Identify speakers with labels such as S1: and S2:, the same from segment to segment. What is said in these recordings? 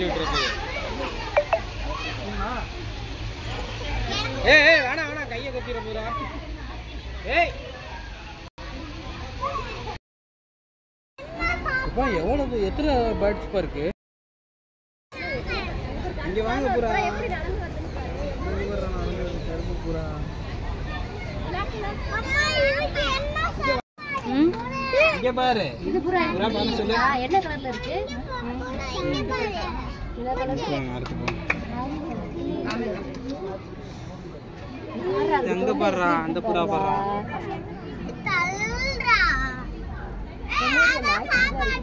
S1: கொத்தி விட்டுருக்கு. ஏய் வேணா வேணா கையை கொத்திட போறா. ஏய் அப்பா எவ்வளவு எத்தனை பேர்ட்ஸ் பா இருக்கு இங்க வாங்க புறா. கருப்பு புறா. இங்க பாரு. இது புறா. புறா பாரு சொல்லு. என்ன கலர்ல இருக்கு? இந்த கலர். அடுத்து போ. எங்க பாறா? அந்த புறா பாறா. தல்றா.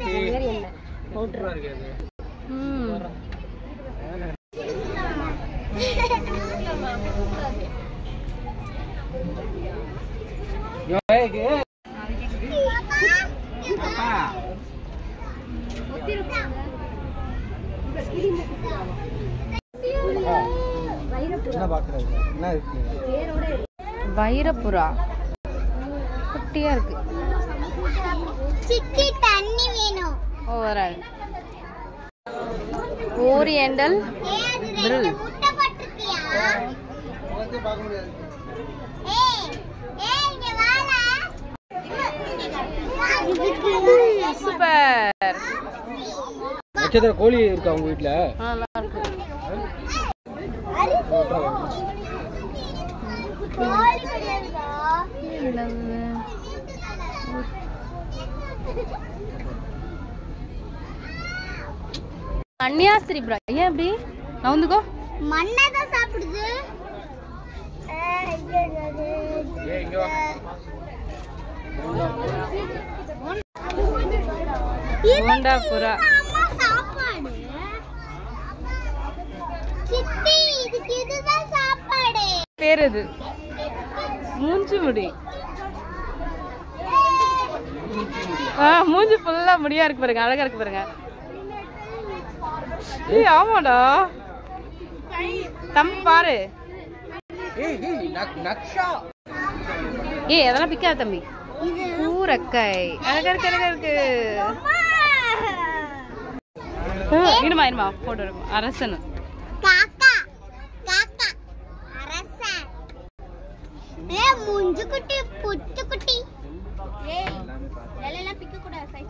S1: வேற என்ன? பவுடரா இருக்கு அது. யோ ஏகே. பாப்பா. என்ன பாக்குறது? என்ன இருக்கு?
S2: வைரப்புறா குட்டியா இருக்கு.
S3: சிக்கி தண்ணி வேணும்.
S2: ஓவரால் ஓரியண்டல் பிரில்.
S3: முட்டை பட்டிருக்கியா?
S1: ஓகே பார்க்க முடியாது.
S3: ஏய் ஏய் இங்க வாடா.
S2: சூப்பர்.
S1: நட்சத்திர கோழி இருக்கா உங்க வீட்ல?
S2: நல்லா இருக்கு.
S3: கோழி கிடையாதுடா.
S2: கன்னியாஸ்திரி புறா. ஏன் அப்படி நவுந்துக்கோ?
S3: மண்ணை தான் சாப்பிடுது.
S1: இங்க வா.
S2: ஹோண்டா புறா.
S3: அம்மா சாப்பாடு. சித்தி இதுக்கு இதுதான் சாப்பாடு.
S2: பேர் இது மூஞ்சி முடி. மூஞ்சி ஃபுல்லா முடியா இருக்கு பாருங்க. அழகா இருக்கு பாருங்க. ஏய் ஆமாடா தம்பி பாரு.
S1: ஏய் ஏய் நக்ஷா.
S2: ஏய் அதெல்லாம் பிக்காத தம்பி. பூரக்கை அழகா இருக்கு அழகா இருக்கு. இருமா இருமா போட்டோ இருக்கும். அரசன்
S3: காக்கா காக்கா அரசன். ஏய் முஞ்சு குட்டி புத்து குட்டி. ஏய் எல்லாம் பிக்க கூடாது.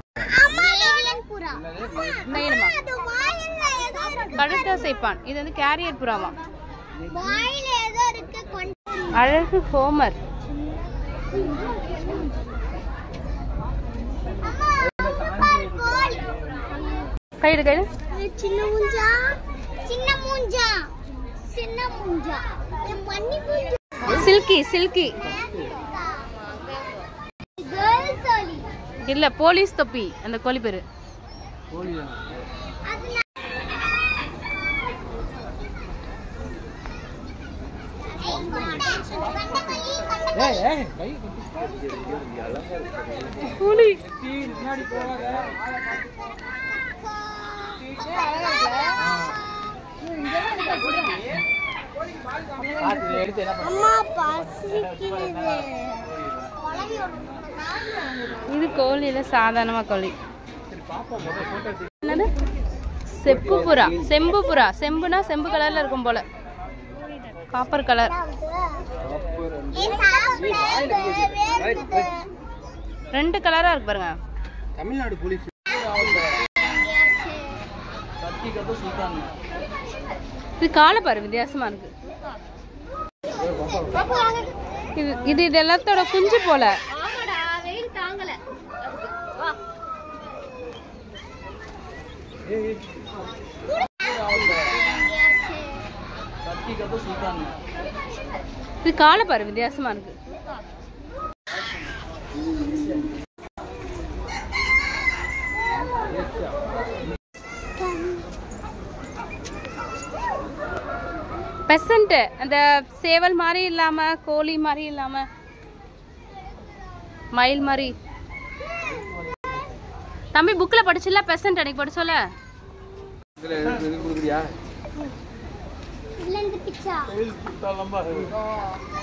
S3: அம்மா ஏலியன் புறா.
S2: நையமா
S3: அது வாயில ஏதோ இருக்கு.
S2: கழுத்தா சைப்பான். இது வந்து கேரியர் புறாவா.
S3: வாயில ஏதோ இருக்கு.
S2: அழகு ஹோமர். Guide guide.
S3: சின்ன மூஞ்சா சின்ன மூஞ்சா சின்ன மூஞ்சா. மண்ணி மூஞ்சா.
S2: Silky silky.
S3: கேர்ள் கோழி.
S2: இல்ல போலீஸ் தொப்பி அந்த கோழி பேரு.
S1: கோழி ஏய் ஏய் கை கொத்தி.
S2: கோழி
S1: முன்னாடி போவாங்க.
S3: அம்மா பசிக்குது.
S2: இது கோழியில சாதாரணமா கோழி. என்னது? செப்பு புறா. செம்பு புறா. செம்புனா செம்பு கலர்ல இருக்கும் போல. Copper colour. ரெண்டு கலரா இருக்கு பாருங்க.
S1: தமிழ்நாடு போலீஸ்.
S2: இது காலை பாரு வித்தியாசமா இருக்கு. இது இது இது எல்லாத்தோட குஞ்சு போல. இது காலை பாரு வித்தியாசமா இருக்கு. பெசன்ட் அந்த சேவல் மாதிரி இல்லாம கோழி மாதிரி இல்லாம மயில் மாதிரி. தம்பி புக்ல படிச்சல பெசன்ட் அன்னைக்கு படிச்சோல.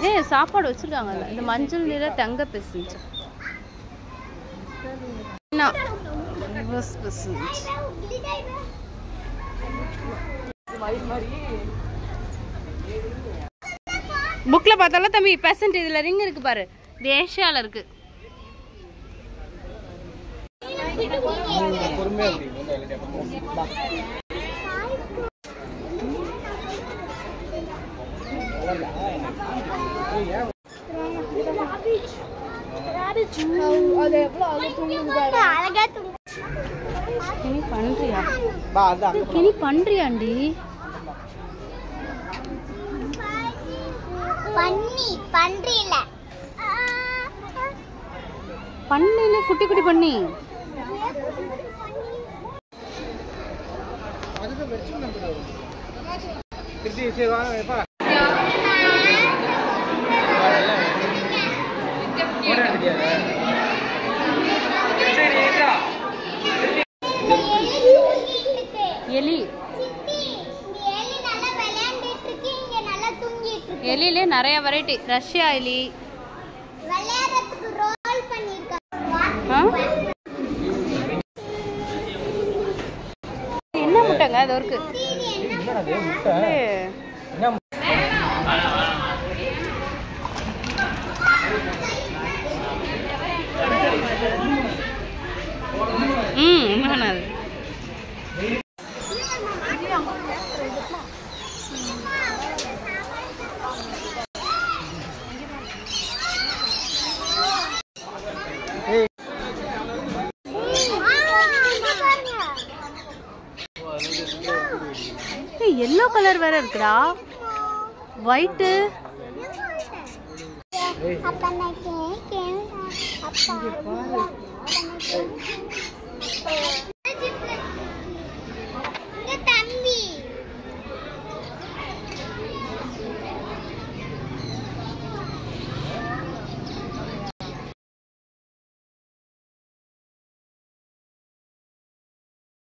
S2: ஏய் சாப்பாடு வச்சிருக்காங்கல்ல. இந்த மஞ்சள் நிற தங்க பெசன்ட். என்ன ரிவர்ஸ் பெசன்ட். புக்ல பார்த்தாலும் தம்பி பெசன்ட் இதுல ரிங் இருக்கு பாரு. இது ஏஷியால இருக்கு. கிணி பண்றியாண்டி? பண்ணில குட்டி குட்டி பண்ணி. எலி எலிலே நிறைய வெரைட்டி. ரஷ்யா எலி. என்ன முட்டைங்க அது இருக்கு? என்னது? எல்லோ கலர் வேற இருக்குடா. ஒயிட்.